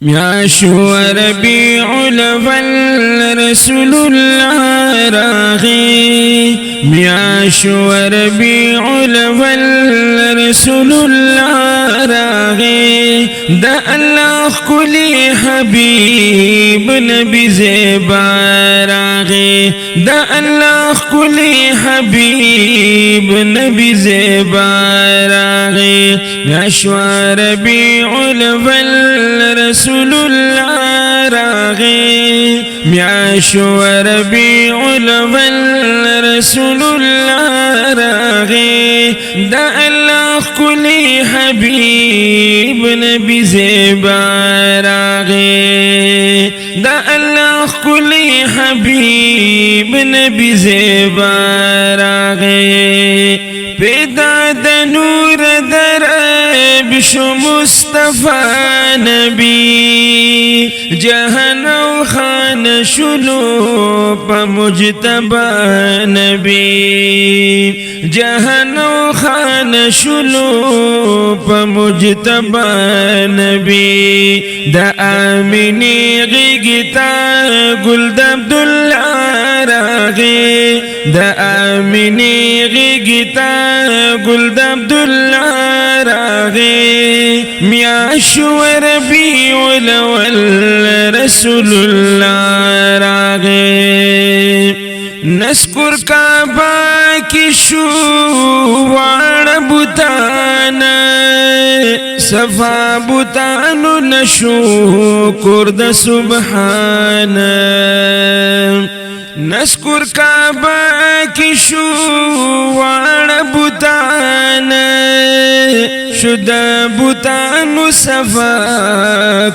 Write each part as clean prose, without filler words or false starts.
میاشو ربیع الاول رسول الله راغی میاشو ربیع الاول رسول الله راغی دا الله کلی حبیب نبی زیبا راغی دا الله کلی حبیب نبی زیبا راغی میاشو ربیع الاول رسول الله راغی میاشو ربیع الاول رسول الله راغی دا الله کلی حبیب نبی زیبا راغی دا الله کلی حبیب نبی زیبا راغی پیدا د نور در بشو مصطفی نبی جهان و خان شلو پا مجتبا نبی جهان و خان شلو پا مجتبا نبی دا آمینی غیگتا گل دا عبداللہ راغی دا آمینی غیگتا گل دا عبداللہ راغی میاشو ربیع الاول رسول اللہ راغی نسکر کعبہ کی شو وار بوتانا صفا بوتانو نشو کرد سبحانا نسکر کعبہ کی شو وار بوتانا شد بوتانو صفا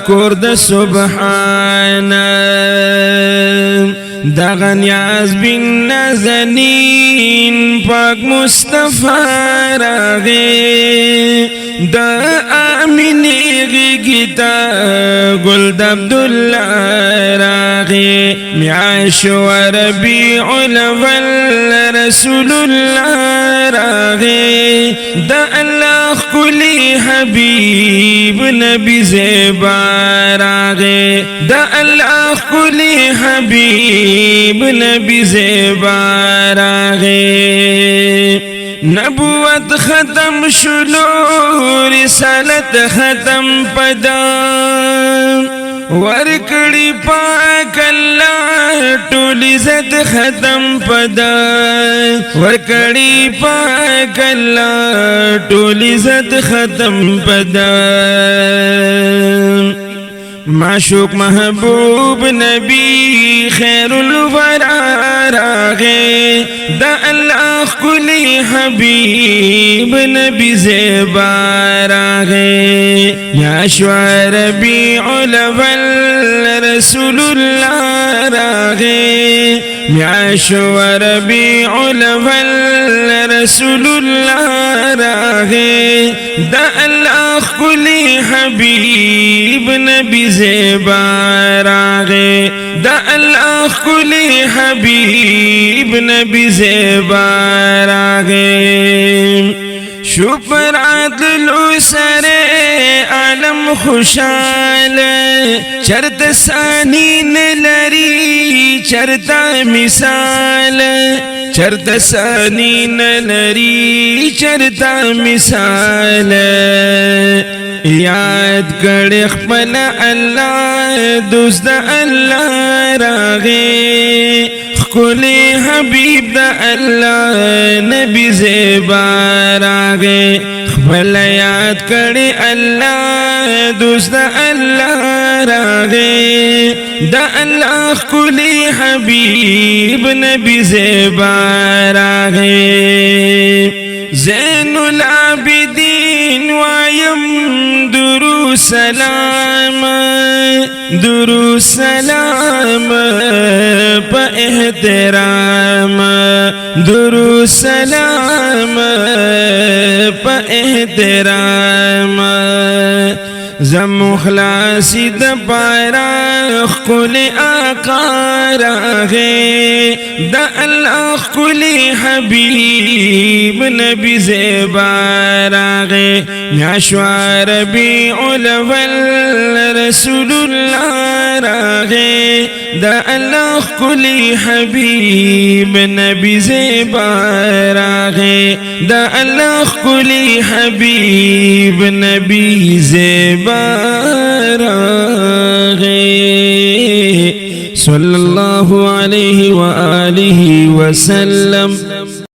کرد سبحانا دغه نیاز بن نازنین پاک مصطفی راغی دا آمینی غیگتا گل دا عبداللہ راغی میاشو ربیع الاول رسول اللہ راغی دا اللہ کلی حبیب نبی زیبا راغی دا اللہ کلی حبیب نبی زیبا راغی نبوت ختم شلو رسالت ختم پدا ورکڑی پاک اللہ ټول عزت ختم پدا ورکڑی پاک اللہ ټول عزت ختم پدا معشوق محبوب نبی خیر الورا راغی دا اللہ کلی حبیب نبی زیبا راغی میاشو ربیع الاول رسول اللہ راغی میاشو ربیع الاول رسول اللہ راغی دا اللہ کلی حبیب نبی زیبا راغی دا اللہ کلی حبیب نبی زیبا راغی شپرات لو سر عالم خوشحال چرت ثانی نلری چرتا مثال چرت ثانی نلری چرتا مثال یاد کړ خپل الله دوست الله راغی کلی حبیب دا اللہ نبی زیبا راغی خپل یاد کړي الله دوست دا الله راغی دا الله کلی حبیب نبی زیبا راغی زین العابدین وایم درو سلام درو سلام پا احترام درو سلام پا احترام زمو خلاصی د پارا خل آقا راغے دا اللہ خل حبیب نبی زیبا راغے میاشوا ربیع الاول رسول اللہ راغے دا اللہ خل حبیب نبی زیبا راغے دا اللہ خل حبیب نبی زیبا راغے صلی اللہ علیہ وآلہ وسلم.